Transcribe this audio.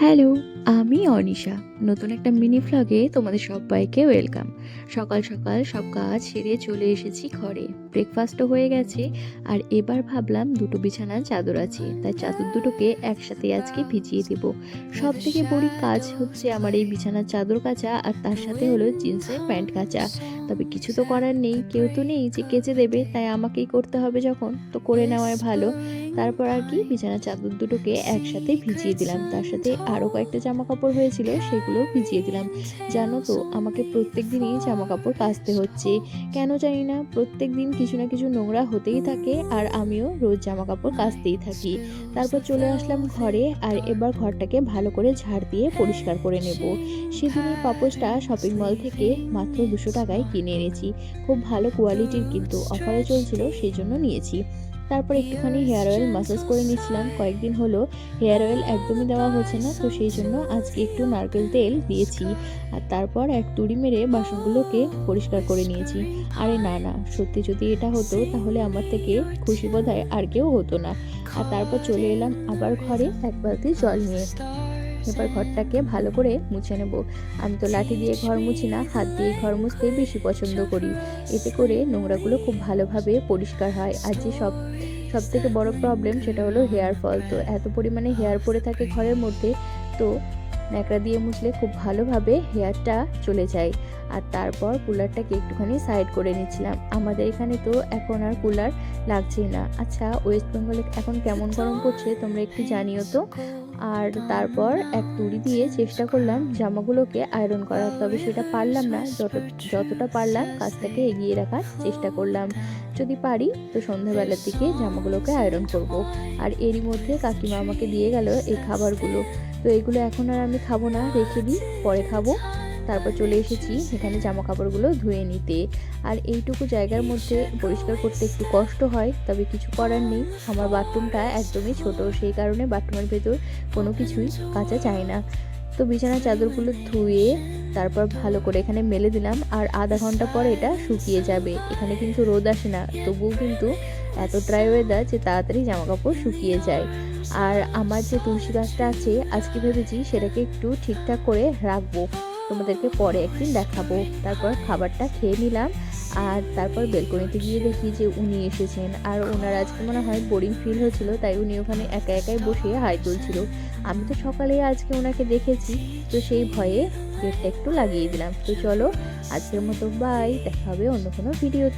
Hello, আমি অনিশা। নতুন একটা মিনি ভ্লগে তোমাদের সবাইকে ওয়েলকাম। সকাল সকাল সব কাজ সেরে চলে এসেছি ঘরে। ব্রেকফাস্টও হয়ে গেছে। আর এবার ভাবলাম দুটো বিছানার চাদর আছে, তাই চাদর দুটোকে একসাথে আজকে ভিজিয়ে দেব। সব থেকে বড় কাজ হচ্ছে আমার এই বিছানার চাদর কাচা, আর তার সাথে হলো জিন্সের প্যান্ট কাচা। তবে কিছু তো করার নেই, কেউ তো নেই যে কেচে দেবে, তাই আমাকেই করতে হবে যখন, তো করে নেওয়াই ভালো। তারপর আর কি বিছানার চাদর দুটোকে একসাথে ভিজিয়ে দিলাম, তার সাথে আরও কয়েকটা জামা কাপড় হয়েছিল সেগুলো ভিজিয়ে দিলাম। জানো তো, আমাকে প্রত্যেক দিনই জামা কাপড় কাচতে হচ্ছে। কেন জানি না, প্রত্যেক দিন কিছু না কিছু নোংরা হতেই থাকে, আর আমিও রোজ জামা কাপড় কাচতেই থাকি। তারপর চলে আসলাম ঘরে, আর এবার ঘরটাকে ভালো করে ঝাড় দিয়ে পরিষ্কার করে নেব। সেদিনই পাপোশটা শপিং মল থেকে মাত্র 200 টাকায় কিনে এনেছি। খুব ভালো কোয়ালিটির, কিন্তু অফারে চলছিল সেই জন্য নিয়েছি। তারপর একটুখানি হেয়ার অয়েল মাসাজ করে নিচ্ছিলাম। কয়েকদিন হলো হেয়ার অয়েল একদমই দেওয়া হচ্ছে না, তো সেই জন্য আজকে একটু নারকেল তেল দিয়েছি। আর তারপর এক তুড়ি মেরে বাসনগুলোকে পরিষ্কার করে নিয়েছি। আরে না না, সত্যি যদি এটা হতো তাহলে আমার থেকে খুশি বোধহয় আর কেউ হতো না। আর তারপর চলে এলাম আবার ঘরে এক বালতি জল নিয়ে। এবার ঘরটাকে ভালো করে মুছে নেব। আমি তো লাঠি দিয়ে ঘর মুছি না, হাত দিয়ে ঘর মুছতে বেশি পছন্দ করি। এতে করে নোংরাগুলো খুব ভালোভাবে পরিষ্কার হয়। আর যে সব থেকে বড় প্রবলেম সেটা হলো হেয়ার ফল। তো এত পরিমাণে হেয়ার পড়ে থাকে ঘরের মধ্যে, তো ন্যাকড়া দিয়ে মুছলে খুব ভালোভাবে হেয়ারটা চলে যায়। আর তারপর কুলারটাকে একটুখানি সাইড করে নিচ্ছিলাম। আমাদের এখানে তো এখন আর কুলার লাগছেই না। আচ্ছা, ওয়েস্ট বেঙ্গলে এখন কেমন গরম পড়ছে তোমরা একটু জানিও তো। আর তারপর এক তুড়ি দিয়ে চেষ্টা করলাম জামাগুলোকে আয়রন করার, তবে সেটা পারলাম না। যতটা পারলাম কাজটাকে এগিয়ে রাখার চেষ্টা করলাম। যদি পারি তো সন্ধ্যাবেলার দিকে জামাগুলোকে আয়রন করব। আর এরই মধ্যে কাকিমা আমাকে দিয়ে গেল এই খাবারগুলো। তো এগুলো এখন আর আমি খাবো না, রেখে দিই, পরে খাবো। তারপর চলে এসেছি এখানে জামা কাপড়গুলো ধুয়ে নিতে। আর এইটুকু জায়গার মধ্যে পরিষ্কার করতে একটু কষ্ট হয়, তবে কিছু করার নেই। আমার বাথরুমটা একদমই ছোট, সেই কারণে বাথরুমের ভেতর কোনো কিছুই কাচা যায় না। তো বিছানার চাদরগুলো ধুয়ে তারপর ভালো করে এখানে মেলে দিলাম, আর আধা ঘন্টা পর এটা শুকিয়ে যাবে। এখানে কিন্তু রোদ আসে না, তবুও কিন্তু এত ড্রাই ওয়েদার যে তাড়াতাড়ি জামা কাপড় শুকিয়ে যায়। আর আমার যে তুলসী গাছটা আছে, আজকে ভেবেছি সেটাকে একটু ঠিকঠাক করে রাখবো, তোমাদেরকে পরে একদিন দেখাবো। তারপর খাবারটা খেয়ে নিলাম। আর তারপর বেলকনিতে গিয়ে দেখি যে উনি এসেছেন, আর ওনার আজকে মনে হয় বোরিং ফিল হচ্ছিল, তাই উনি ওখানে একা একাই বসে হাই তুলছিল। আমি তো সকালে আজকে ওনাকে দেখেছি, তো সেই ভয়ে গেটটা একটু লাগিয়ে দিলাম। তো চলো, আজকের মতো বাই, দেখা হবে অন্য কোনো ভিডিওতে।